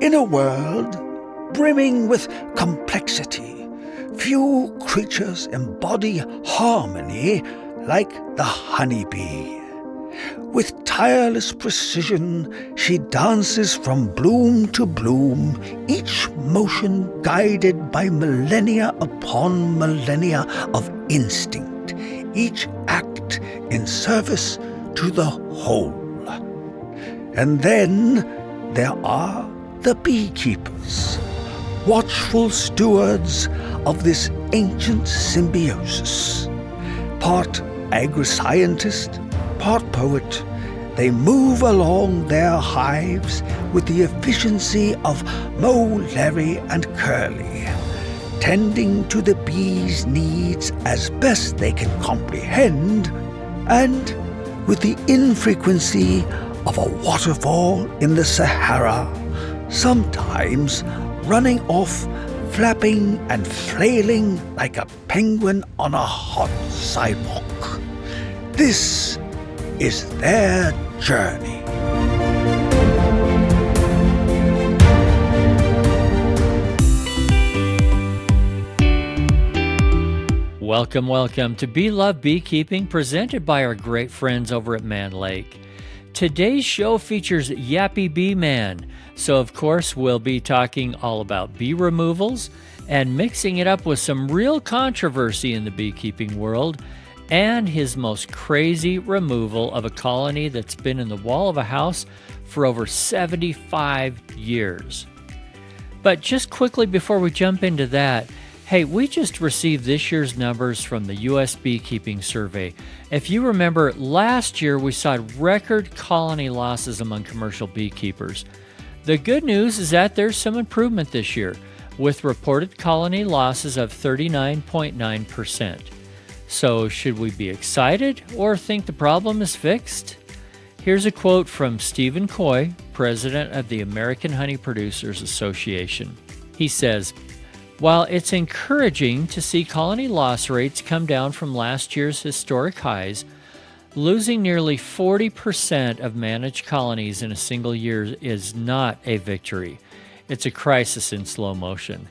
In a world brimming with complexity, few creatures embody harmony like the honeybee. With tireless precision, she dances from bloom to bloom, each motion guided by millennia upon millennia of instinct, each act in service to the whole. And then there are the beekeepers, watchful stewards of this ancient symbiosis. Part agri-scientist, part poet, they move along their hives with the efficiency of Mo, Larry, and Curly, tending to the bees' needs as best they can comprehend, and with the infrequency of a waterfall in the Sahara, sometimes running off, flapping and flailing like a penguin on a hot sidewalk. This is their journey. Welcome to Bee Love Beekeeping, presented by our great friends over at Man Lake. Today's show features YAPPY BeeMan, so of course we'll be talking all about bee removals and mixing it up with some real controversy in the beekeeping world, and his most crazy removal of a colony that's been in the wall of a house for over 75 years. But just quickly before we jump into that, hey, we just received this year's numbers from the U.S. Beekeeping Survey. If you remember, last year we saw record colony losses among commercial beekeepers. The good news is that there's some improvement this year, with reported colony losses of 39.9%. So should we be excited or think the problem is fixed? Here's a quote from Stephen Coy, president of the American Honey Producers Association. He says, "While it's encouraging to see colony loss rates come down from last year's historic highs, losing nearly 40% of managed colonies in a single year is not a victory. It's a crisis in slow motion.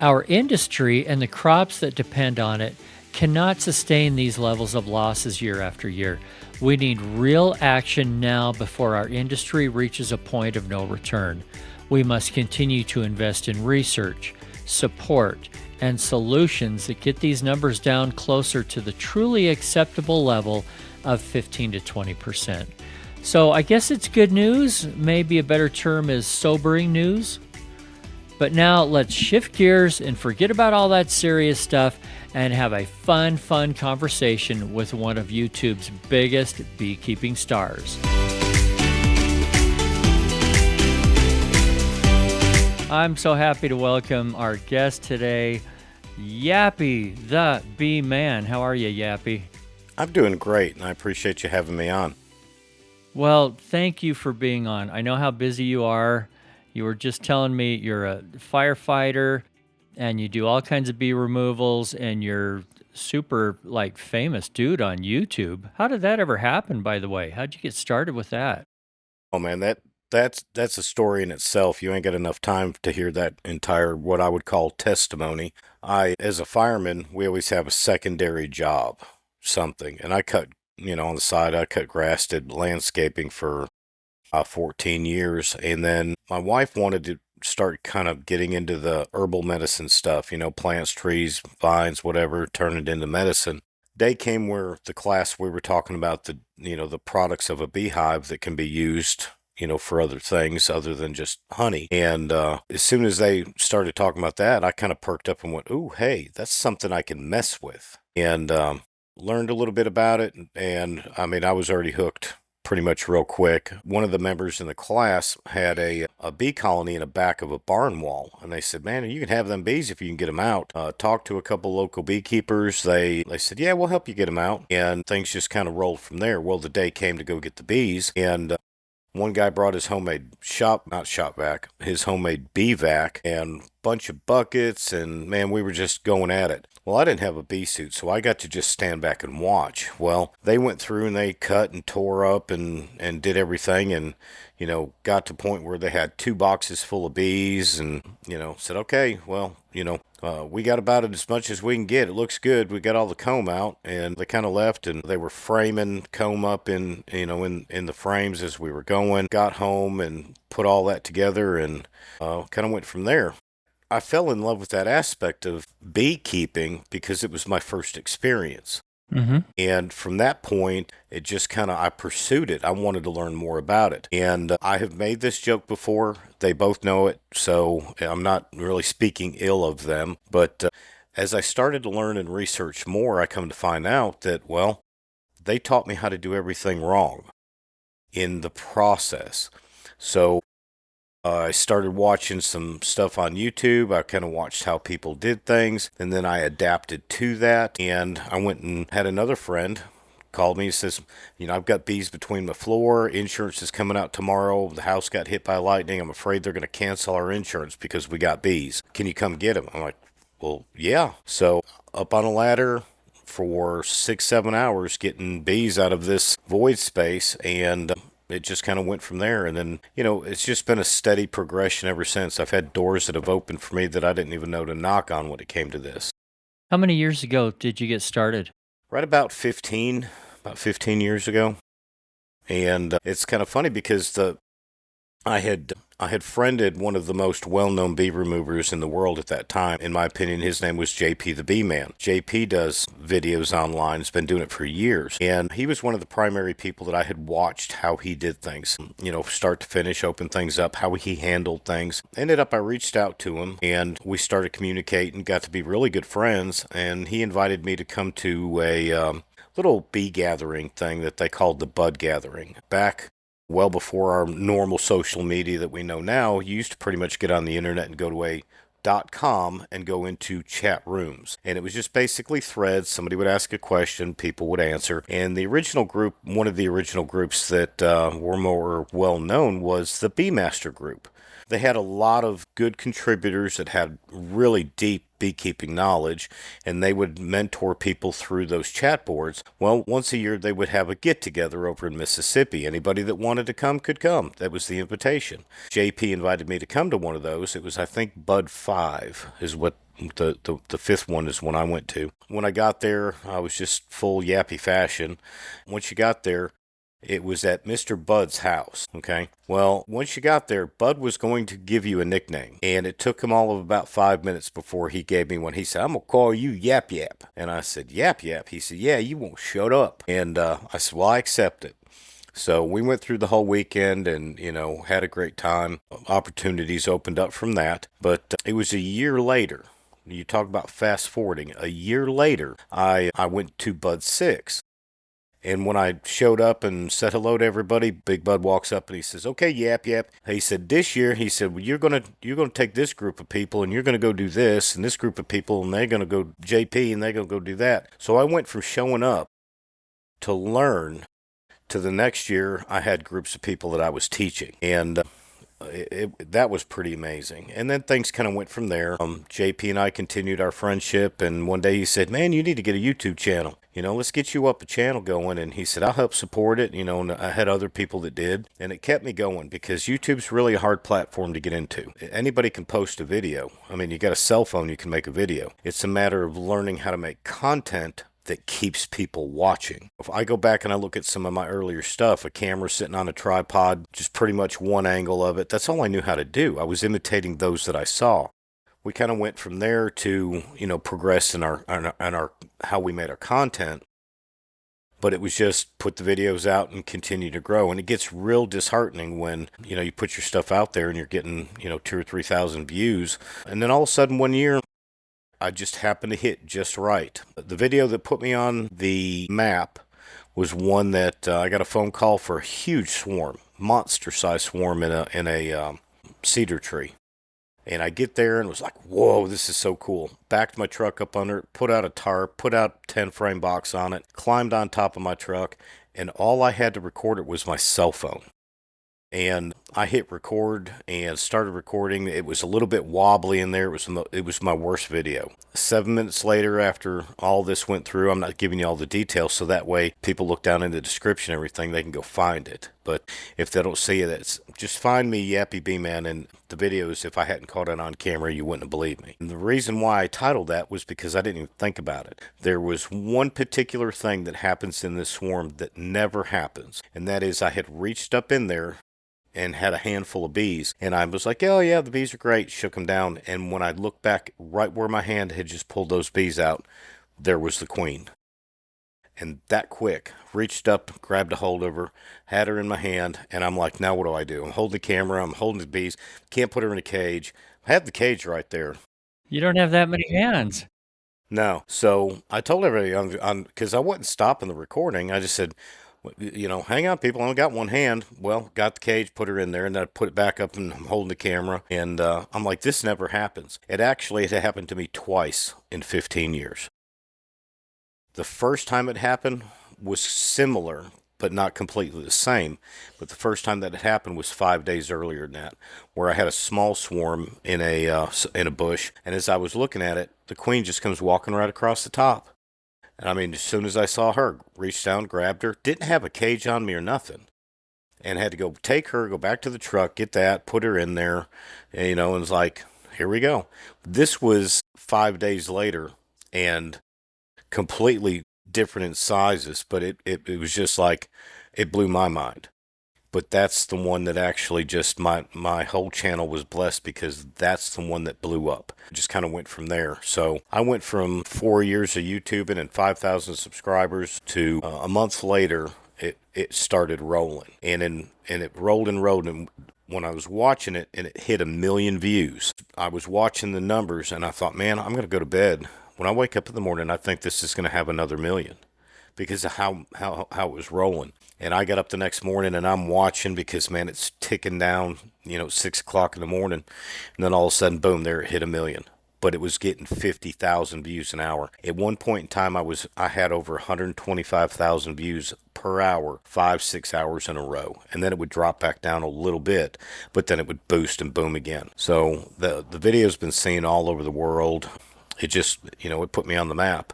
Our industry and the crops that depend on it cannot sustain these levels of losses year after year. We need real action now before our industry reaches a point of no return. We must continue to invest in research, support, and solutions that get these numbers down closer to the truly acceptable level of 15 to 20%. So I guess it's good news. Maybe a better term is sobering news. But now let's shift gears and forget about all that serious stuff and have a fun conversation with one of YouTube's biggest beekeeping stars. I'm so happy to welcome our guest today, YAPPY the BeeMan. How are you, YAPPY? I'm doing great, and I appreciate you having me on. Well, thank you for being on. I know how busy you are. You were just telling me you're a firefighter, and you do all kinds of bee removals, and you're super, famous dude on YouTube. How did that ever happen, by the way? How'd you get started with that? Oh man, that's a story in itself. You ain't got enough time to hear that entire what I would call testimony. As a fireman, we always have a secondary job, something, and I cut, on the side, I cut grass, did landscaping for 14 years, and then my wife wanted to start kind of getting into the herbal medicine stuff, plants, trees, vines, whatever, turn it into medicine. Day came where the class we were talking about the products of a beehive that can be used, for other things other than just honey. And as soon as they started talking about that, I kind of perked up and went, ooh, hey, that's something I can mess with. And learned a little bit about it. And I was already hooked pretty much real quick. One of the members in the class had a bee colony in the back of a barn wall, and they said, man, you can have them bees if you can get them out. Talked to a couple local beekeepers. They said, yeah, we'll help you get them out, and things just kind of rolled from there. Well, the day came to go get the bees, and One guy brought his homemade not shop vac, his homemade bee vac and bunch of buckets, and man, we were just going at it. Well, I didn't have a bee suit, so I got to just stand back and watch. Well, they went through and they cut and tore up and did everything, and got to a point where they had 2 boxes full of bees, and said, okay, well, we got about it as much as we can get. It looks good. We got all the comb out, and they kind of left, and they were framing comb up in the frames as we were going. Got home and put all that together, and kind of went from there. I fell in love with that aspect of beekeeping because it was my first experience. Mm-hmm. And from that point, it just kind of, I pursued it. I wanted to learn more about it. And I have made this joke before. They both know it, so I'm not really speaking ill of them. But as I started to learn and research more, I come to find out that, well, they taught me how to do everything wrong in the process. So I started watching some stuff on YouTube. I kind of watched how people did things, and then I adapted to that. And I went and had another friend called me and says, I've got bees between my floor. Insurance is coming out tomorrow. The house got hit by lightning. I'm afraid they're going to cancel our insurance because we got bees. Can you come get them? I'm like, well, yeah. So up on a ladder for 6-7 hours getting bees out of this void space, and it just kind of went from there. And then, it's just been a steady progression ever since. I've had doors that have opened for me that I didn't even know to knock on when it came to this. How many years ago did you get started? Right about 15 years ago. And it's kind of funny because I had friended one of the most well-known bee removers in the world at that time. In my opinion, his name was YAPPY BeeMan. JP does videos online. He's been doing it for years. And he was one of the primary people that I had watched how he did things, start to finish, open things up, how he handled things. Ended up, I reached out to him and we started communicating, got to be really good friends. And he invited me to come to a little bee gathering thing that they called the Bud Gathering. Back well before our normal social media that we know now, you used to pretty much get on the internet and go to a .com and go into chat rooms. And it was just basically threads. Somebody would ask a question, people would answer. And the original group, one of the original groups that were more well known was the Bee Master group. They had a lot of good contributors that had really deep beekeeping knowledge, and they would mentor people through those chat boards. Well, once a year they would have a get-together over in Mississippi. Anybody that wanted to come could come. That was the invitation. JP invited me to come to one of those. It was, I think, Bud 5 is what the fifth one is when I went to. When I got there, I was just full yappy fashion. Once you got there, it was at Mr. Bud's house, okay? Well, once you got there, Bud was going to give you a nickname, and it took him all of about 5 minutes before he gave me one. He said, I'm going to call you Yap Yap. And I said, Yap Yap? He said, yeah, you won't shut up. And I said, well, I accept it. So we went through the whole weekend and, had a great time. Opportunities opened up from that. But it was a year later. You talk about fast forwarding. A year later, I went to Bud 6. And when I showed up and said hello to everybody, Big Bud walks up and he says, okay, Yap Yap. He said, this year, he said, well, you're gonna take this group of people and you're gonna go do this, and this group of people, and they're gonna go JP and they're gonna go do that. So I went from showing up to learn to the next year I had groups of people that I was teaching. And that was pretty amazing. And then things kind of went from there. JP and I continued our friendship, and one day he said, man, you need to get a YouTube channel. Let's get you up a channel going. And he said, I'll help support it. And I had other people that did. And it kept me going because YouTube's really a hard platform to get into. Anybody can post a video. I mean, you got a cell phone, you can make a video. It's a matter of learning how to make content that keeps people watching. If I go back and I look at some of my earlier stuff, a camera sitting on a tripod, just pretty much one angle of it, that's all I knew how to do. I was imitating those that I saw. We kind of went from there to, progress in our how we made our content. But it was just put the videos out and continue to grow. And it gets real disheartening when, you put your stuff out there and you're getting, 2,000 or 3,000 views. And then all of a sudden one year, I just happened to hit just right. The video that put me on the map was one that I got a phone call for a huge swarm, monster-sized swarm in a cedar tree. And I get there and was like, whoa, this is so cool. Backed my truck up under it, put out a tarp, put out a 10-frame box on it, climbed on top of my truck, and all I had to record it was my cell phone. And I hit record and started recording. It was a little bit wobbly in there. It was my worst video. 7 minutes later, after all this went through, I'm not giving you all the details, so that way people look down in the description and everything, they can go find it. But if they don't see it, it's just find me Yappy BeeMan, and the videos, if I hadn't caught it on camera, you wouldn't believe me. And the reason why I titled that was because I didn't even think about it. There was one particular thing that happens in this swarm that never happens, and that is I had reached up in there and had a handful of bees. And I was like, oh yeah, the bees are great. Shook them down. And when I looked back right where my hand had just pulled those bees out, there was the queen. And that quick, reached up, grabbed a hold of her, had her in my hand. And I'm like, now what do I do? I'm holding the camera. I'm holding the bees. Can't put her in a cage. I had the cage right there. You don't have that many hands. No. So I told everybody, because I wasn't stopping the recording. I just said, hang on, people. I only got one hand. Well, got the cage, put her in there, and then I put it back up, and I'm holding the camera. And I'm like, this never happens. It happened to me twice in 15 years. The first time it happened was similar, but not completely the same. But the first time that it happened was 5 days earlier than that, where I had a small swarm in a bush, and as I was looking at it, the queen just comes walking right across the top. And I mean, as soon as I saw her, reached down, grabbed her, didn't have a cage on me or nothing, and had to go take her, go back to the truck, get that, put her in there, and it's like, here we go. This was 5 days later and completely different in sizes, but it was just like, it blew my mind. But that's the one that actually just my whole channel was blessed because that's the one that blew up. It just kind of went from there. So I went from 4 years of YouTubing and 5,000 subscribers to a month later, it started rolling. And it rolled and rolled. And when I was watching it and it hit 1 million views, I was watching the numbers and I thought, man, I'm going to go to bed. When I wake up in the morning, I think this is going to have another million because of how it was rolling. And I got up the next morning and I'm watching because, man, it's ticking down, 6 o'clock in the morning. And then all of a sudden, boom, there it hit 1 million. But it was getting 50,000 views an hour. At one point in time, I had over 125,000 views per hour, 5-6 hours in a row. And then it would drop back down a little bit, but then it would boost and boom again. So the video's been seen all over the world. It just, it put me on the map.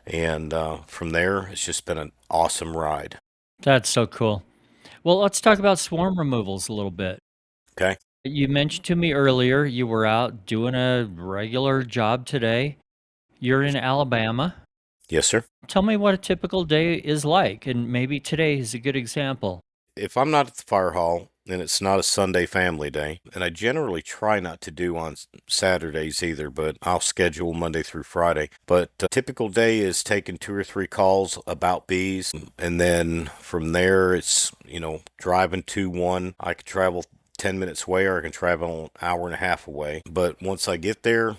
And from there, it's just been an awesome ride. That's so cool. Well, let's talk about swarm removals a little bit. Okay. You mentioned to me earlier you were out doing a regular job today. You're in Alabama. Yes, sir. Tell me what a typical day is like, and maybe today is a good example. If I'm not at the fire hall, and it's not a Sunday family day, and I generally try not to do on Saturdays either, but I'll schedule Monday through Friday. But a typical day is taking 2 or 3 calls about bees, and then from there it's, driving to one. I could travel 10 minutes away or I can travel an hour and a half away. But once I get there,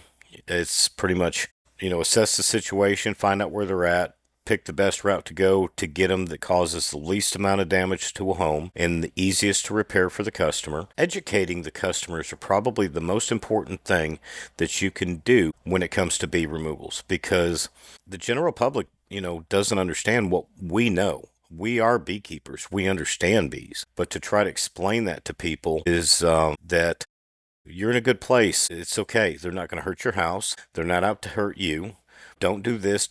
it's pretty much, assess the situation, find out where they're at, pick the best route to go to get them that causes the least amount of damage to a home and the easiest to repair for the customer. Educating the customers are probably the most important thing that you can do when it comes to bee removals, because the general public, doesn't understand what we know. We are beekeepers. We understand bees. But to try to explain that to people is that you're in a good place. It's okay. They're not going to hurt your house. They're not out to hurt you. Don't do this,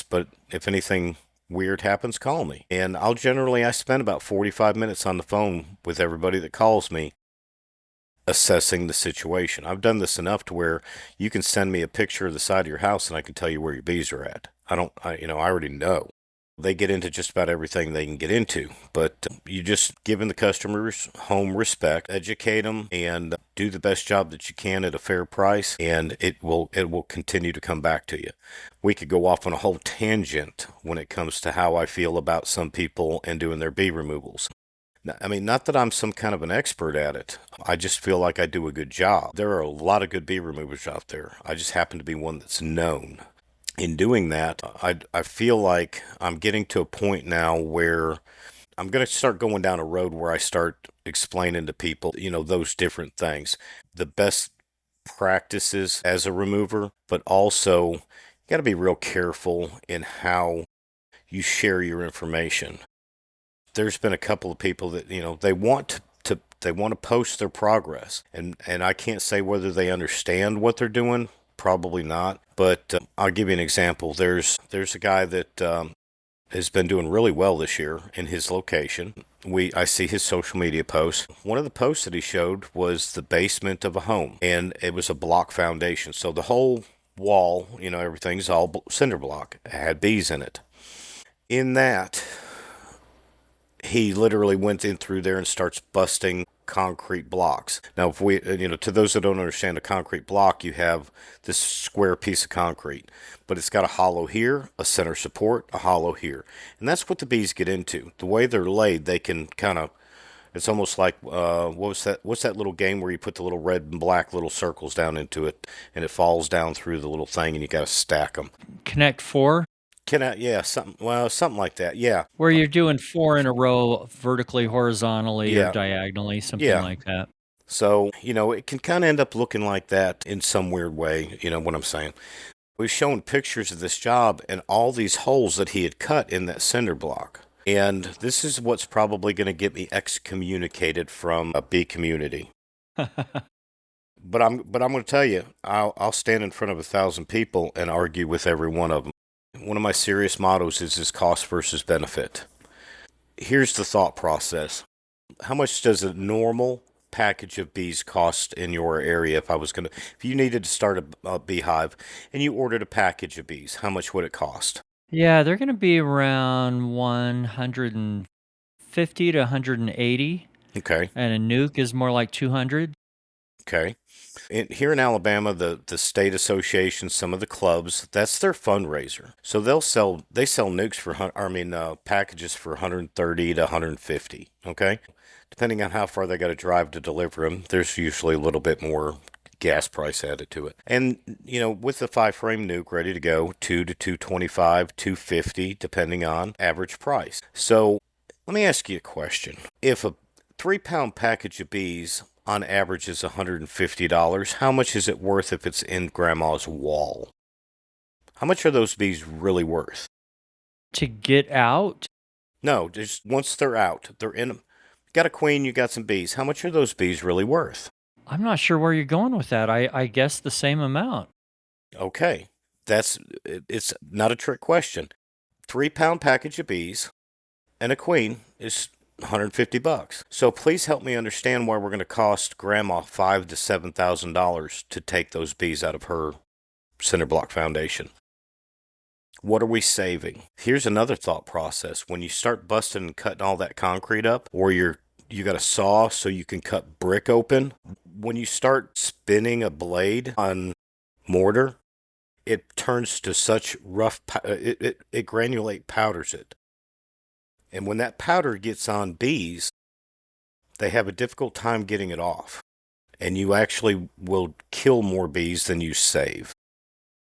but if anything weird happens, call me. And I spend about 45 minutes on the phone with everybody that calls me assessing the situation. I've done this enough to where you can send me a picture of the side of your house and I can tell you where your bees are at. I already know. They get into just about everything they can get into, but you just giving the customers home respect, educate them, and do the best job that you can at a fair price, and it will continue to come back to you. We could go off on a whole tangent when it comes to how I feel about some people and doing their bee removals. I mean, not that I'm some kind of an expert at it. I just feel like I do a good job. There are a lot of good bee removers out there. I just happen to be one that's known. In doing that, I feel like I'm getting to a point now where I'm going to start going down a road where I start explaining to people, those different things. The best practices as a remover, but also you got to be real careful in how you share your information. There's been a couple of people that, they want to They want to post their progress. And I can't say whether they understand what they're doing. Probably not. But I'll give you an example. There's a guy that has been doing really well this year in his location. I see his social media posts. One of the posts that he showed was the basement of a home, and it was a block foundation. So the whole wall, everything's all cinder block. It had bees in it. In that, he literally went in through there and starts busting concrete blocks. Now, if we, to those that don't understand a concrete block, you have this square piece of concrete, but it's got a hollow here, a center support, a hollow here. And that's what the bees get into. The way they're laid, they can kind of, it's almost like, what's that little game where you put the little red and black little circles down into it, and it falls down through the little thing, and you got to stack them. Connect 4? Yeah, something like that, yeah. Where you're doing 4 in a row vertically, horizontally, Yeah. or diagonally, something Yeah. like that. So, it can kind of end up looking like that in some weird way, you know what I'm saying? We've shown pictures of this job and all these holes that he had cut in that cinder block. And this is what's probably going to get me excommunicated from a bee community. But I'm going to tell you, I'll stand in front of 1,000 people and argue with every one of them. One of my serious mottos is cost versus benefit. Here's the thought process. How much does a normal package of bees cost in your area? If you needed to start a beehive and you ordered a package of bees, how much would it cost? Yeah, they're going to be around 150 to 180. Okay. And a nuke is more like 200. Okay. Here in Alabama, the state association, some of the clubs, that's their fundraiser. So they sell nukes for, packages for 130 to 150. Okay. Depending on how far they got to drive to deliver them, there's usually a little bit more gas price added to it. And, with the 5-frame nuke ready to go, 2 to 225, 250, depending on average price. So let me ask you a question. If a 3-pound package of bees on average is $150, how much is it worth if it's in grandma's wall? How much are those bees really worth? To get out? No, just once they're out, they're in them. You got a queen, you got some bees. How much are those bees really worth? I'm not sure where you're going with that. I guess the same amount. Okay, it's not a trick question. 3-pound package of bees and a queen is $150. So please help me understand why we're going to cost grandma $5,000 to $7,000 to take those bees out of her cinder block foundation. What are we saving? Here's another thought process. When you start busting and cutting all that concrete up, or you got a saw so you can cut brick open, when you start spinning a blade on mortar, it turns to such rough, it granulate powders it. And when that powder gets on bees, they have a difficult time getting it off. And you actually will kill more bees than you save.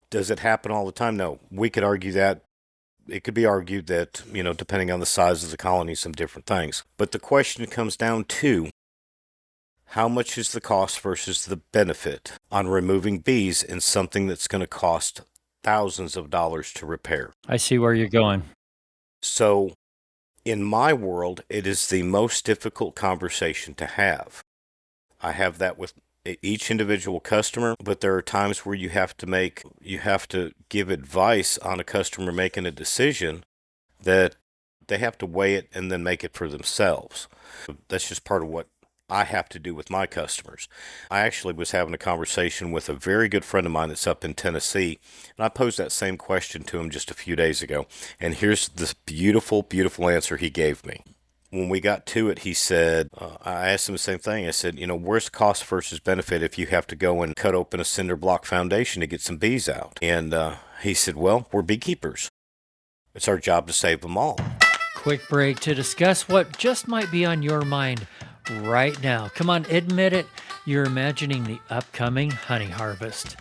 Does it happen all the time? No. We could argue that. It could be argued that, depending on the size of the colony, some different things. But the question comes down to, how much is the cost versus the benefit on removing bees in something that's going to cost thousands of dollars to repair? I see where you're going. So, in my world, it is the most difficult conversation to have. I have that with each individual customer, but there are times where you have to give advice on a customer making a decision that they have to weigh it and then make it for themselves. That's just part of what I have to do with my customers. I actually was having a conversation with a very good friend of mine that's up in Tennessee, and I posed that same question to him just a few days ago, and here's this beautiful, beautiful answer he gave me. When we got to it, he said, I asked him the same thing. I said, where's cost versus benefit if you have to go and cut open a cinder block foundation to get some bees out? And he said, well, we're beekeepers. It's our job to save them all. Quick break to discuss what just might be on your mind right now. Come on, admit it. You're imagining the upcoming honey harvest.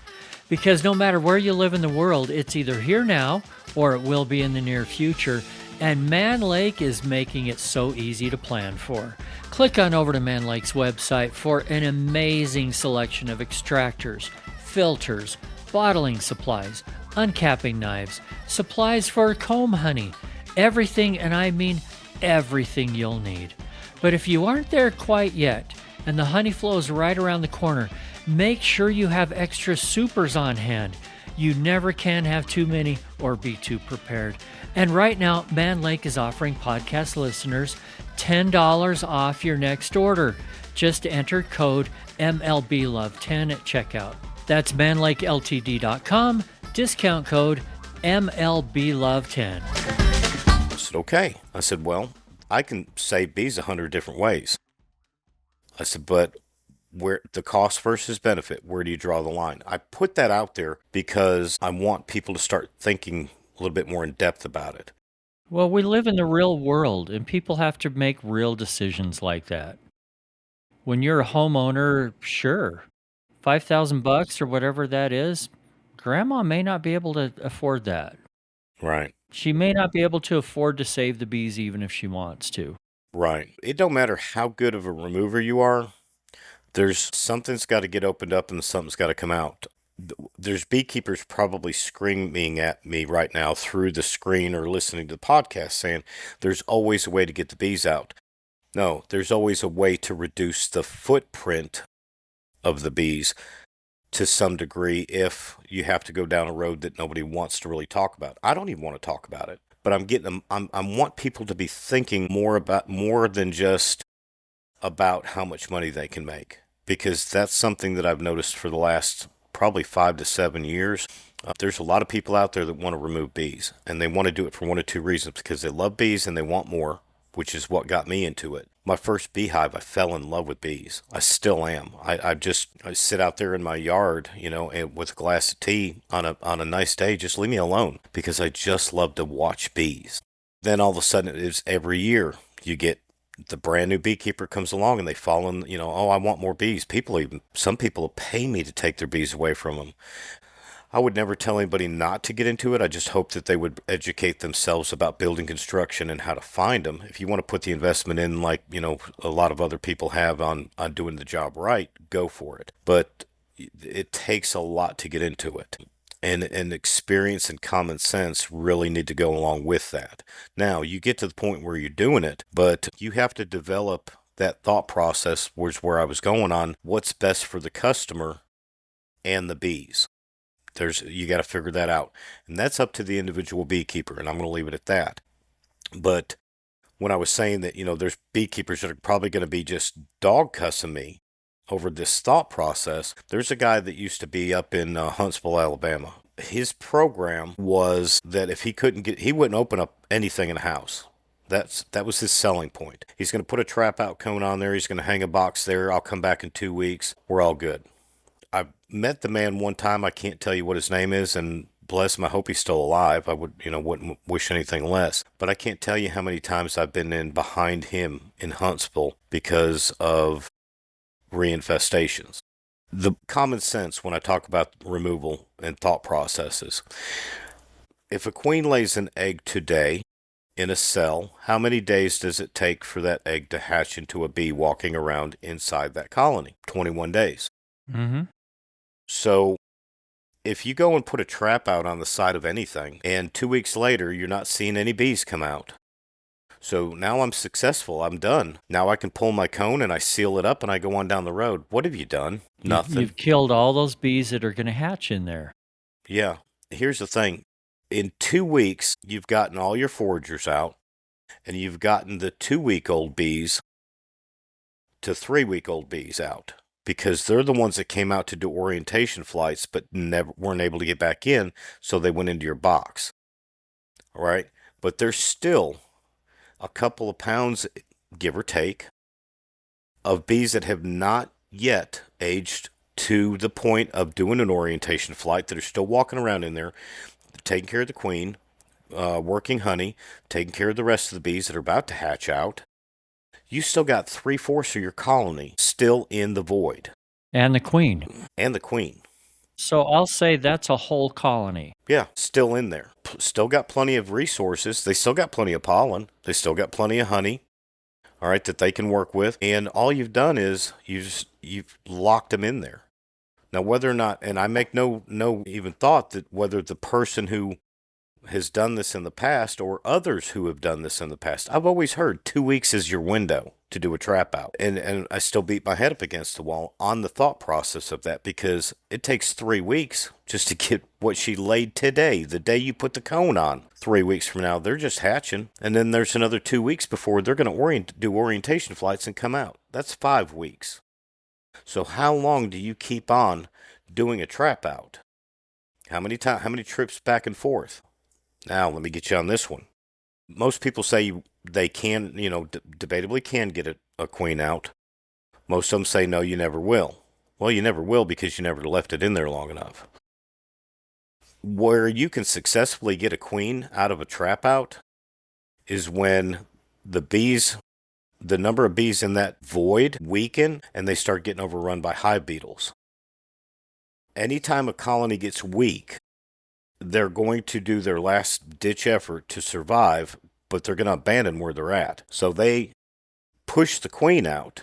Because no matter where you live in the world, it's either here now or it will be in the near future. And Man Lake is making it so easy to plan for. Click on over to Man Lake's website for an amazing selection of extractors, filters, bottling supplies, uncapping knives, supplies for comb honey, everything, and I mean everything you'll need. But if you aren't there quite yet, and the honey flow is right around the corner, make sure you have extra supers on hand. You never can have too many or be too prepared. And right now, Man Lake is offering podcast listeners $10 off your next order. Just enter code MLBLOVE10 at checkout. That's manlakeltd.com, discount code MLBLOVE10. I said, okay. I said, well, I can save bees 100 different ways. I said, but where the cost versus benefit, where do you draw the line? I put that out there because I want people to start thinking a little bit more in depth about it. Well, we live in the real world, and people have to make real decisions like that. When you're a homeowner, sure, $5,000 or whatever that is, grandma may not be able to afford that. Right. She may not be able to afford to save the bees even if she wants to. Right. It don't matter how good of a remover you are. There's something's got to get opened up and something's got to come out. There's beekeepers probably screaming at me right now through the screen or listening to the podcast saying there's always a way to get the bees out. No, there's always a way to reduce the footprint of the bees to some degree if you have to go down a road that nobody wants to really talk about. I don't even want to talk about it, but I want people to be thinking more than just about how much money they can make, because that's something that I've noticed for the last probably 5 to 7 years. There's a lot of people out there that want to remove bees, and they want to do it for one of two reasons: because they love bees and they want more, which is what got me into it. My first beehive, I fell in love with bees. I still am. I sit out there in my yard, and with a glass of tea on a nice day. Just leave me alone, because I just love to watch bees. Then all of a sudden, it is every year you get the brand new beekeeper comes along and they fall in, oh, I want more bees. Some people pay me to take their bees away from them. I would never tell anybody not to get into it. I just hope that they would educate themselves about building construction and how to find them. If you want to put the investment in, like, a lot of other people have on doing the job right, go for it. But it takes a lot to get into it. And experience and common sense really need to go along with that. Now, you get to the point where you're doing it, but you have to develop that thought process, was where I was going on, what's best for the customer and the bees. You got to figure that out. And that's up to the individual beekeeper, and I'm going to leave it at that. But when I was saying that, there's beekeepers that are probably going to be just dog cussing me over this thought process, there's a guy that used to be up in Huntsville, Alabama. His program was that if he wouldn't open up anything in the house. That was his selling point. He's going to put a trap out cone on there. He's going to hang a box there. I'll come back in 2 weeks. We're all good. I met the man one time. I can't tell you what his name is, and bless him, I hope he's still alive. I wouldn't wish anything less. But I can't tell you how many times I've been in behind him in Huntsville because of reinfestations. The common sense when I talk about removal and thought processes. If a queen lays an egg today in a cell, how many days does it take for that egg to hatch into a bee walking around inside that colony? 21 days. Mm-hmm. So if you go and put a trap out on the side of anything, and 2 weeks later you're not seeing any bees come out, so now I'm successful. I'm done. Now I can pull my cone and I seal it up and I go on down the road. What have you done? Nothing. You've killed all those bees that are going to hatch in there. Yeah. Here's the thing. In 2 weeks, you've gotten all your foragers out, and you've gotten the 2-week-old bees to 3-week-old bees out, because they're the ones that came out to do orientation flights but weren't able to get back in, so they went into your box. All right? But there's still a couple of pounds, give or take, of bees that have not yet aged to the point of doing an orientation flight, that are still walking around in there, taking care of the queen, working honey, taking care of the rest of the bees that are about to hatch out. You still got 3/4 of your colony still in the void. And the queen. And the queen. So I'll say that's a whole colony. Yeah, still in there. Still got plenty of resources. They still got plenty of pollen. They still got plenty of honey, all right, that they can work with. And all you've done is you've locked them in there. Now, whether or not, and I make no even thought that whether the person who has done this in the past, or others who have done this in the past, I've always heard 2 weeks is your window to do a trap out. And I still beat my head up against the wall on the thought process of that, because it takes 3 weeks just to get what she laid today, the day you put the cone on. 3 weeks from now, they're just hatching. And then there's another 2 weeks before they're going to do orientation flights and come out. That's 5 weeks. So how long do you keep on doing a trap out? How many trips back and forth? Now, let me get you on this one. Most people say they can, debatably can get a queen out. Most of them say, no, you never will. Well, you never will because you never left it in there long enough. Where you can successfully get a queen out of a trap out is when the number of bees in that void weaken and they start getting overrun by hive beetles. Anytime a colony gets weak, they're going to do their last ditch effort to survive, but they're going to abandon where they're at. So they push the queen out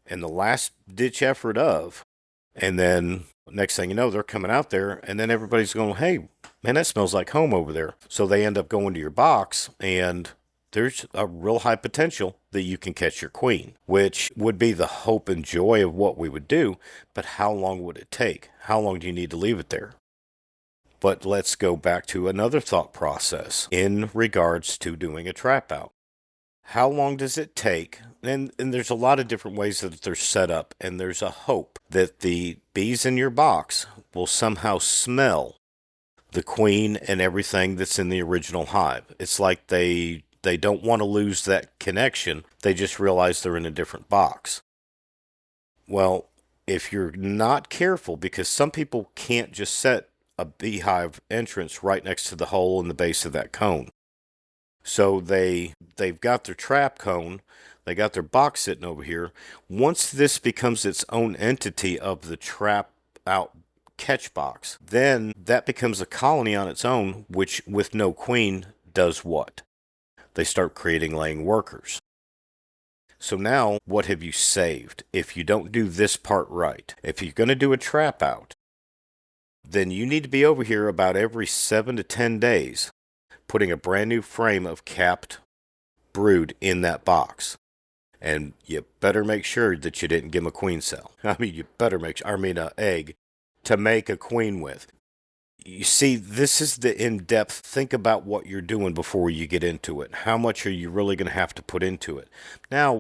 in the last ditch effort and then next thing you know, they're coming out there, and then everybody's going, hey, man, that smells like home over there. So they end up going to your box, and there's a real high potential that you can catch your queen, which would be the hope and joy of what we would do. But how long would it take? How long do you need to leave it there? But let's go back to another thought process in regards to doing a trap out. How long does it take? And there's a lot of different ways that they're set up, and there's a hope that the bees in your box will somehow smell the queen and everything that's in the original hive. It's like they don't want to lose that connection. They just realize they're in a different box. Well, if you're not careful, because some people can't just set a beehive entrance right next to the hole in the base of that cone. So they've got their trap cone, they got their box sitting over here. Once this becomes its own entity of the trap out catch box, then that becomes a colony on its own, which with no queen does what? They start creating laying workers. So now, what have you saved if you don't do this part right? If you're going to do a trap out, then you need to be over here about every 7 to 10 days, putting a brand new frame of capped brood in that box. And you better make sure that you didn't give them a queen cell. You better make sure, an egg to make a queen with. You see, this is the in-depth. Think about what you're doing before you get into it. How much are you really going to have to put into it? Now,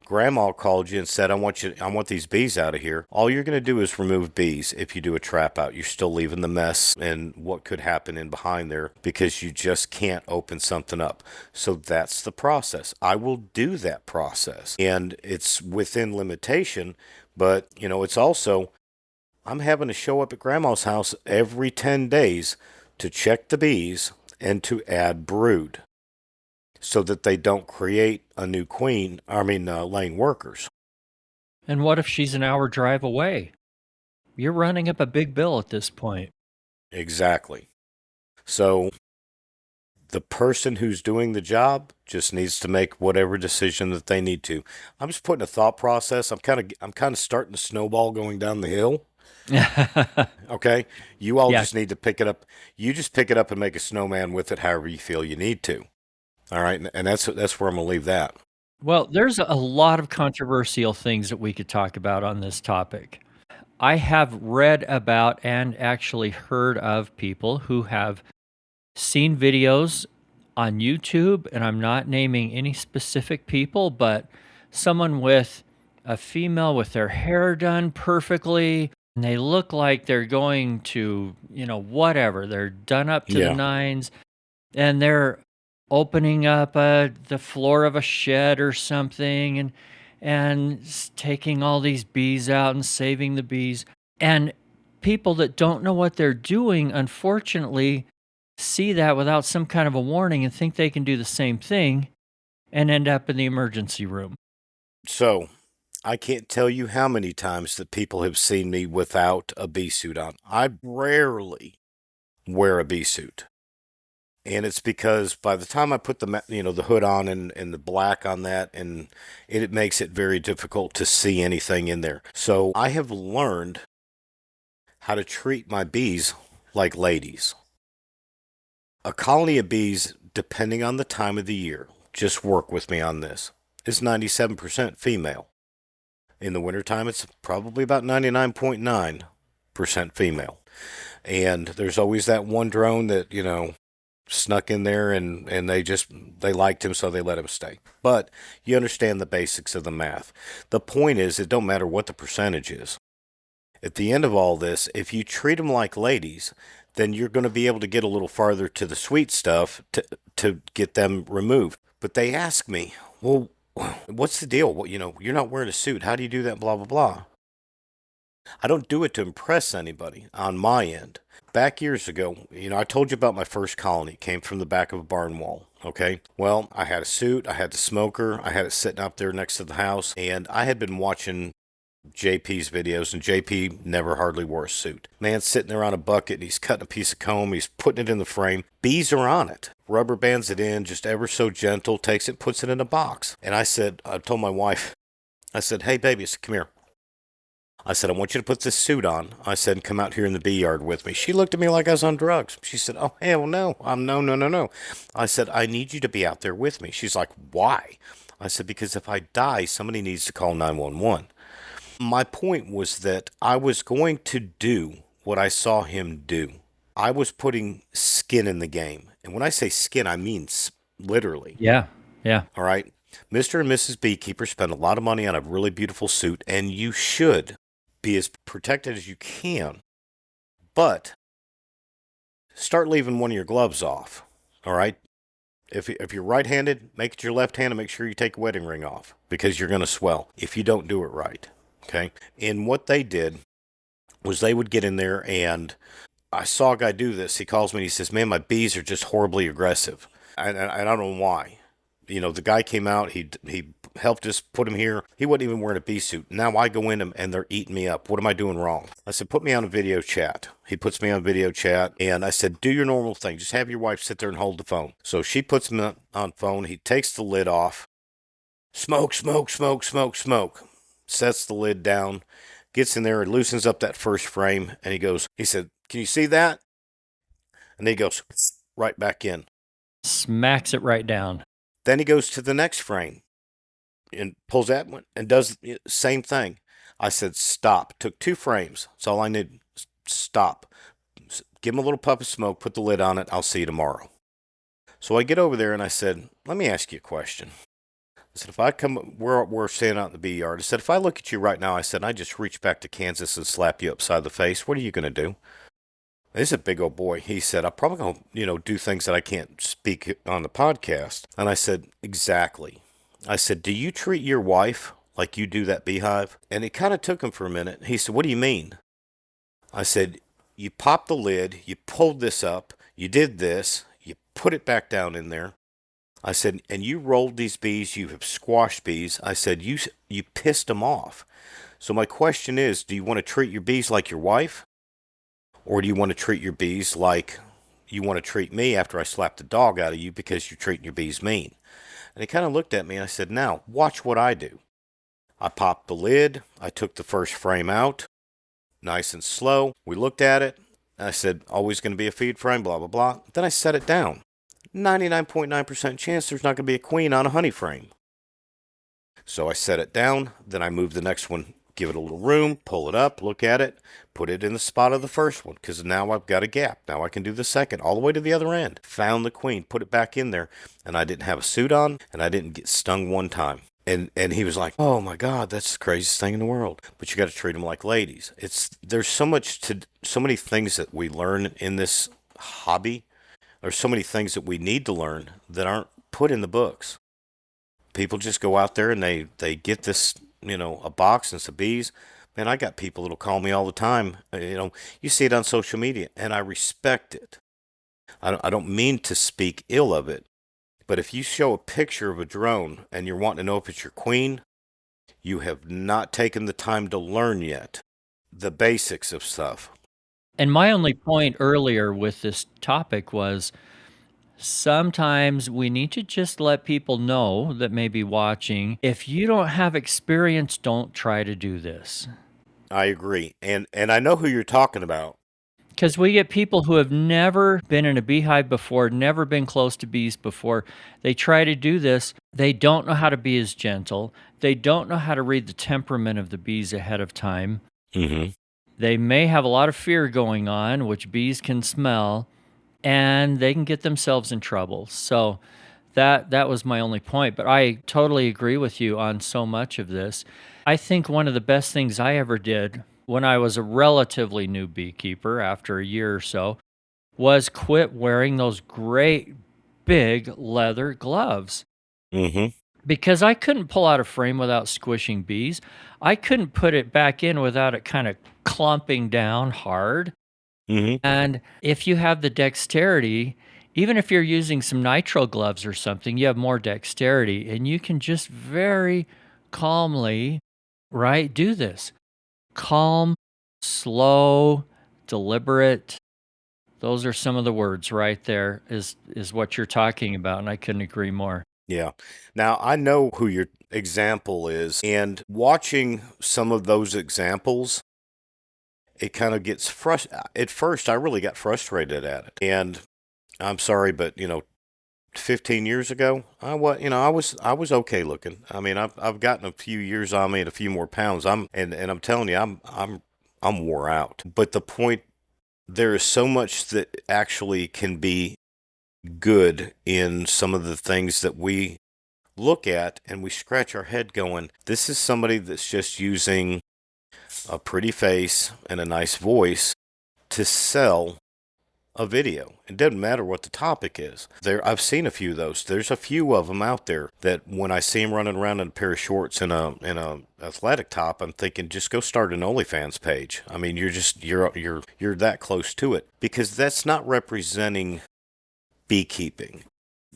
Grandma called you and said, I want these bees out of here. All you're going to do is remove bees. If you do a trap out, you're still leaving the mess and what could happen in behind there, because you just can't open something up. So that's the process. I will do that process, and it's within limitation, but it's also, I'm having to show up at Grandma's house every 10 days to check the bees and to add brood, so that they don't create a new queen, laying workers. And what if she's an hour drive away? You're running up a big bill at this point. Exactly. So the person who's doing the job just needs to make whatever decision that they need to. I'm just putting a thought process. I'm kind of starting the snowball going down the hill. Okay? You all just need to pick it up. You just pick it up and make a snowman with it however you feel you need to. All right, and that's where I'm going to leave that. Well, there's a lot of controversial things that we could talk about on this topic. I have read about and actually heard of people who have seen videos on YouTube, and I'm not naming any specific people, but someone with a female with their hair done perfectly, and they look like they're going to, whatever, they're done up to the nines, and they're opening up the floor of a shed or something, and taking all these bees out and saving the bees. And people that don't know what they're doing, unfortunately, see that without some kind of a warning and think they can do the same thing and end up in the emergency room. So, I can't tell you how many times that people have seen me without a bee suit on. I rarely wear a bee suit. And it's because by the time I put the hood on and the black on that, and it makes it very difficult to see anything in there. So I have learned how to treat my bees like ladies. A colony of bees, depending on the time of the year, just work with me on this, is 97% female. In the wintertime, it's probably about 99.9% female. And there's always that one drone that, snuck in there and they liked him, so they let him stay. But you understand the basics of the math. The point is, it don't matter what the percentage is. At the end of all this, if you treat them like ladies, then you're going to be able to get a little farther to the sweet stuff to get them removed. But they ask me, well, what's the deal? Well, you're not wearing a suit. How do you do that? Blah, blah, blah. I don't do it to impress anybody on my end. Back years ago, I told you about my first colony. It came from the back of a barn wall. Okay. Well, I had a suit. I had the smoker. I had it sitting up there next to the house. And I had been watching JP's videos, and JP never hardly wore a suit. Man's sitting there on a bucket, and he's cutting a piece of comb, he's putting it in the frame. Bees are on it. Rubber bands it in, just ever so gentle, takes it, puts it in a box. And I told my wife, I said, hey, baby, come here. I said, I want you to put this suit on. I said, and come out here in the bee yard with me. She looked at me like I was on drugs. She said, oh, hell no. No. I said, I need you to be out there with me. She's like, why? I said, because if I die, somebody needs to call 911. My point was that I was going to do what I saw him do. I was putting skin in the game. And when I say skin, I mean literally. Yeah. All right. Mr. and Mrs. Beekeeper spend a lot of money on a really beautiful suit, and you should be as protected as you can. But start leaving one of your gloves off. All right. If you're right-handed, make it your left hand and make sure you take a wedding ring off, because you're going to swell if you don't do it right. Okay. And what they did was they would get in there, and I saw a guy do this. He calls me and he says, man, my bees are just horribly aggressive. And I don't know why. The guy came out, he helped us put him here. He wasn't even wearing a bee suit. Now I go in and they're eating me up. What am I doing wrong? I said, put me on a video chat. He puts me on video chat, and I said, do your normal thing. Just have your wife sit there and hold the phone. So she puts me on phone. He takes the lid off. Smoke. Sets the lid down, gets in there and loosens up that first frame, and he said, can you see that? And he goes right back in. Smacks it right down. Then he goes to the next frame and pulls that one and does the same thing. I said, stop. Took 2 frames. That's all I need. Stop. Give him a little puff of smoke, put the lid on it. I'll see you tomorrow. So I get over there and I said, let me ask you a question. I said, if I come, we're standing out in the bee yard. I said, if I look at you right now, I said, I just reach back to Kansas and slap you upside the face, what are you going to do? This is a big old boy. He said, I'm probably going to, do things that I can't speak on the podcast. And I said, exactly. I said, do you treat your wife like you do that beehive? And it kind of took him for a minute. He said, what do you mean? I said, you popped the lid, you pulled this up, you did this, you put it back down in there. I said, and you rolled these bees, you have squashed bees. I said, you pissed them off. So my question is, do you want to treat your bees like your wife? Or do you want to treat your bees like you want to treat me after I slap the dog out of you because you're treating your bees mean? And he kind of looked at me and I said, now, watch what I do. I popped the lid. I took the first frame out, nice and slow. We looked at it. I said, always going to be a feed frame, blah, blah, blah. Then I set it down. 99.9% chance there's not going to be a queen on a honey frame. So I set it down, then I move the next one, give it a little room, pull it up, look at it, put it in the spot of the first one, because now I've got a gap. Now I can do the second, all the way to the other end. Found the queen, put it back in there, and I didn't have a suit on, and I didn't get stung one time. And he was like, oh my God, that's the craziest thing in the world. But you got to treat them like ladies. There's so many things that we learn in this hobby. There's so many things that we need to learn that aren't put in the books. People just go out there and they get this, a box and some bees. Man, I got people that'll call me all the time. You see it on social media, and I respect it. I don't mean to speak ill of it, but if you show a picture of a drone and you're wanting to know if it's your queen, you have not taken the time to learn yet the basics of stuff. And my only point earlier with this topic was sometimes we need to just let people know that may be watching, if you don't have experience, don't try to do this. I agree. And I know who you're talking about. Because we get people who have never been in a beehive before, never been close to bees before. They try to do this. They don't know how to be as gentle. They don't know how to read the temperament of the bees ahead of time. Mm-hmm. They may have a lot of fear going on, which bees can smell, and they can get themselves in trouble. So that was my only point, but I totally agree with you on so much of this. I think one of the best things I ever did when I was a relatively new beekeeper after a year or so was quit wearing those great big leather gloves Mm-hmm. because I couldn't pull out a frame without squishing bees. I couldn't put it back in without it kind of clumping down hard. Mm-hmm. And if you have the dexterity, even if you're using some nitrile gloves or something, you have more dexterity and you can just very calmly, right, do this. Calm, slow, deliberate. Those are some of the words right there is what you're talking about, and I couldn't agree more. Yeah. Now I know who your example is, and watching some of those examples, it kind of gets at first I really got frustrated at it. And I'm sorry, but 15 years ago, I was okay looking. I mean, I've gotten a few years on me and a few more pounds. And I'm telling you, I'm wore out. But the point, there is so much that actually can be good in some of the things that we look at, and we scratch our head going, this is somebody that's just using a pretty face and a nice voice to sell a video. It doesn't matter what the topic is. I've seen a few of those. There's a few of them out there that when I see them running around in a pair of shorts and a athletic top, I'm thinking, just go start an OnlyFans page. I mean, you're that close to it, because that's not representing beekeeping.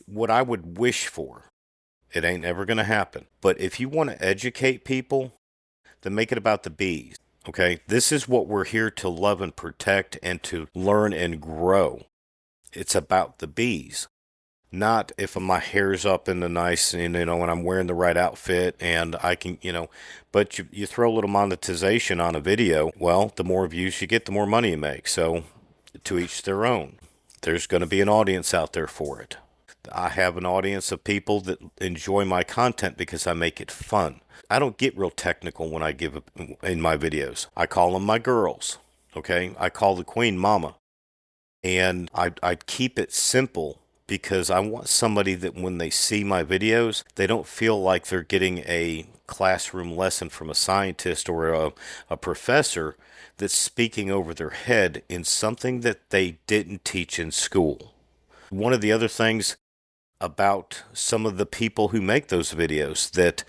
What I would wish for, it ain't ever going to happen. But if you want to educate people, then make it about the bees. Okay, this is what we're here to love and protect and to learn and grow. It's about the bees, not if my hair's up in the nice, and when I'm wearing the right outfit and I can, but you throw a little monetization on a video, well, the more views you get, the more money you make. So to each their own. There's going to be an audience out there for it. I have an audience of people that enjoy my content because I make it fun. I don't get real technical when I give in my videos. I call them my girls. Okay, I call the queen mama, and I keep it simple because I want somebody that when they see my videos, they don't feel like they're getting a classroom lesson from a scientist or a professor that's speaking over their head in something that they didn't teach in school. One of the other things about some of the people who make those videos that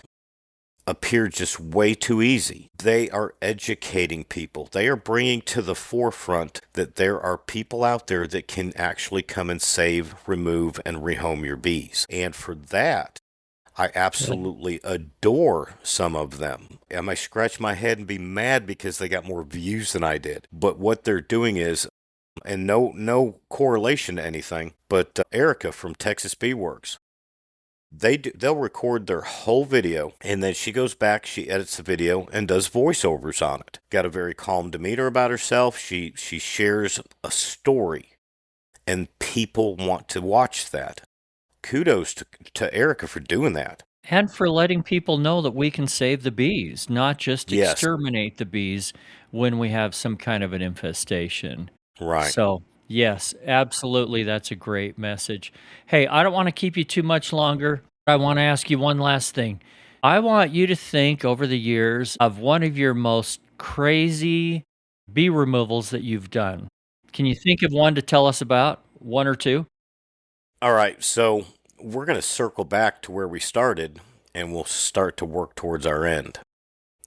appear just way too easy, they are educating people. They are bringing to the forefront that there are people out there that can actually come and save, remove, and rehome your bees. And for that, I absolutely adore some of them. I might scratch my head and be mad because they got more views than I did. But what they're doing is, and no correlation to anything, but Erica from Texas Bee Works, they'll record their whole video, and then she goes back, she edits the video and does voiceovers on it. Got a very calm demeanor about herself. She shares a story, and people want to watch that. Kudos to Erica for doing that. And for letting people know that we can save the bees, not just Yes. exterminate the bees when we have some kind of an infestation. Right. So, yes, absolutely, that's a great message. Hey, I don't want to keep you too much longer. I want to ask you one last thing. I want you to think over the years of one of your most crazy bee removals that you've done. Can you think of one to tell us about? One or two? All right, so we're going to circle back to where we started, and we'll start to work towards our end.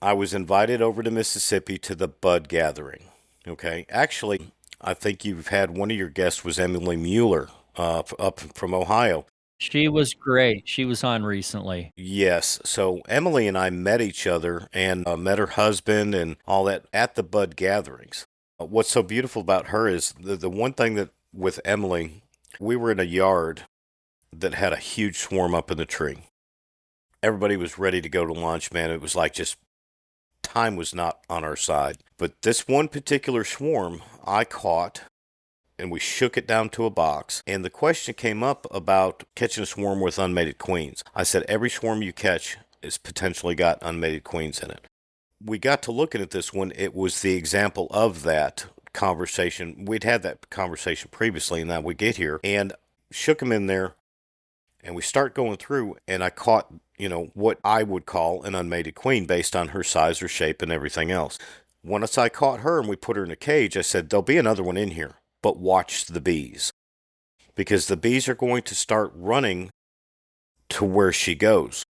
I was invited over to Mississippi to the bud gathering. Okay, actually, I think you've had one of your guests was Emily Mueller up from Ohio. She was great. She was on recently. Yes, so Emily and I met each other and met her husband and all that at the bud gatherings. What's so beautiful about her is the one thing that with Emily, we were in a yard that had a huge swarm up in the tree. Everybody was ready to go to lunch, man. It was like just time was not on our side. But this one particular swarm I caught, and we shook it down to a box. And the question came up about catching a swarm with unmated queens. I said, every swarm you catch is potentially got unmated queens in it. We got to looking at this one. It was the example of that conversation. We'd had that conversation previously, and now we get here and shook them in there, and we start going through, and I caught, what I would call an unmated queen based on her size, her shape, and everything else. Once I caught her and we put her in a cage, I said, there'll be another one in here. But watch the bees, because the bees are going to start running to where she goes.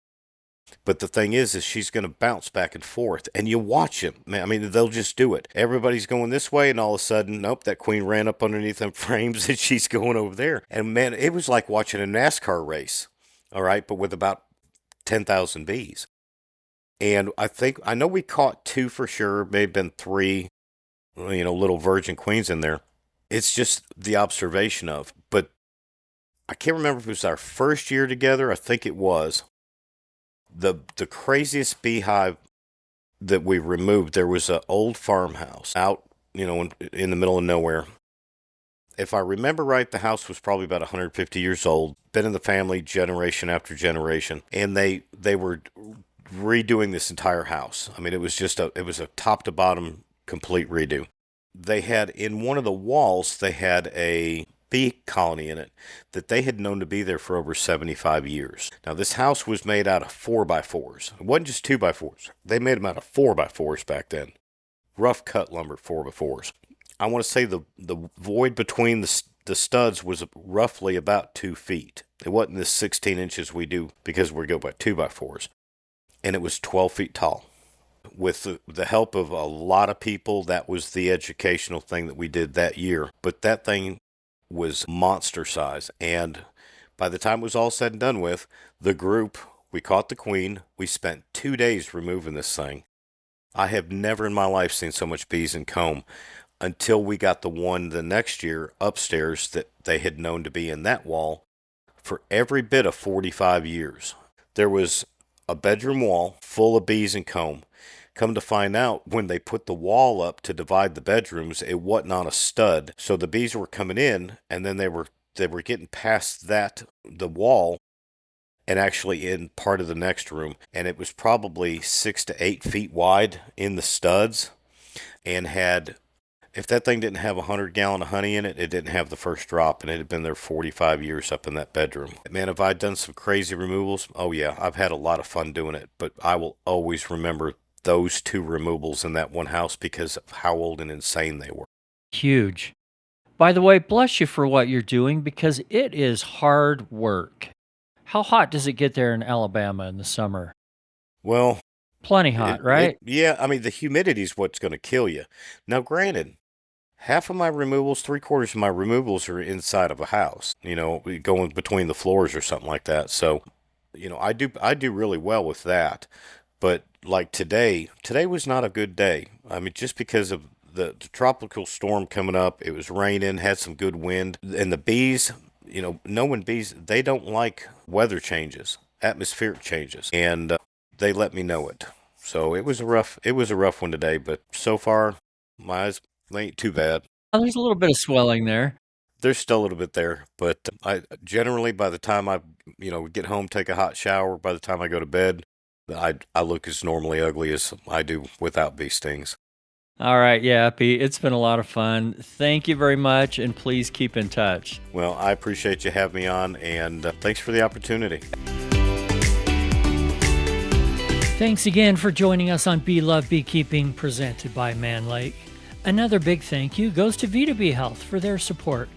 But the thing is she's going to bounce back and forth, and you watch them. Man, I mean, they'll just do it. Everybody's going this way, and all of a sudden, nope, that queen ran up underneath them frames, and she's going over there. And man, it was like watching a NASCAR race, all right, but with about 10,000 bees. And I know we caught 2 for sure, may have been 3, little virgin queens in there. It's just the observation of, but I can't remember if it was our first year together. I think it was. The craziest beehive that we removed, there was an old farmhouse out, in the middle of nowhere. If I remember right, the house was probably about 150 years old, been in the family generation after generation, and they were redoing this entire house. I mean, it was a top to bottom complete redo. They had, in one of the walls, they had a bee colony in it that they had known to be there for over 75 years. Now, this house was made out of 4x4s. It wasn't just 2x4s. They made them out of 4x4s back then. Rough cut lumber 4x4s. I want to say the void between the studs was roughly about 2 feet. It wasn't the 16 inches we do because we go by 2x4s. And it was 12 feet tall. With the help of a lot of people, that was the educational thing that we did that year. But that thing was monster size. And by the time it was all said and done with, the group, we caught the queen. We spent 2 days removing this thing. I have never in my life seen so much bees and comb until we got the one the next year upstairs that they had known to be in that wall for every bit of 45 years. There was a bedroom wall full of bees and comb. Come to find out, when they put the wall up to divide the bedrooms, it wasn't on a stud. So the bees were coming in, and then they were getting past the wall, and actually in part of the next room. And it was probably 6 to 8 feet wide in the studs, and if that thing didn't have 100 gallon of honey in it, it didn't have the first drop, and it had been there 45 years up in that bedroom. Man, have I done some crazy removals? Oh yeah, I've had a lot of fun doing it, but I will always remember those 2 removals in that one house because of how old and insane they were. Huge. By the way, bless you for what you're doing, because it is hard work. How hot does it get there in Alabama in the summer? Well, plenty hot, right? Yeah, I mean, the humidity is what's going to kill you. Now, granted, half of my removals, 3/4 of my removals are inside of a house, going between the floors or something like that. So, I do really well with that. But like today was not a good day. I mean, just because of the tropical storm coming up, it was raining, had some good wind, and the bees, knowing bees, they don't like weather changes, atmospheric changes, and they let me know it. So it was a rough one today, but so far my eyes ain't too bad. Oh, there's a little bit of swelling there. There's still a little bit there, but I generally, by the time I get home, take a hot shower, by the time I go to bed, I look as normally ugly as I do without bee stings. All right, Yappy, it's been a lot of fun. Thank you very much, and please keep in touch. Well, I appreciate you having me on, and thanks for the opportunity. Thanks again for joining us on Bee Love Beekeeping, presented by Man Lake. Another big thank you goes to Vita Bee Health for their support.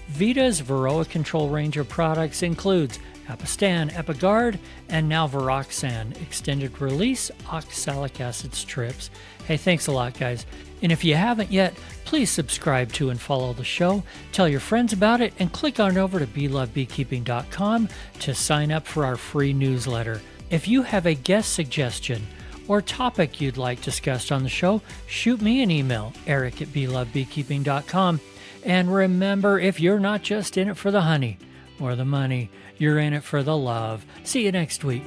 Vita's Varroa control range of products includes Apistan, Epigard, and now Varoxan, extended release oxalic acid strips. Hey, thanks a lot, guys. And if you haven't yet, please subscribe to and follow the show, tell your friends about it, and click on over to beelovebeekeeping.com to sign up for our free newsletter. If you have a guest suggestion or topic you'd like discussed on the show, shoot me an email, eric@beelovebeekeeping.com. And remember, if you're not just in it for the honey or the money, you're in it for the love. See you next week.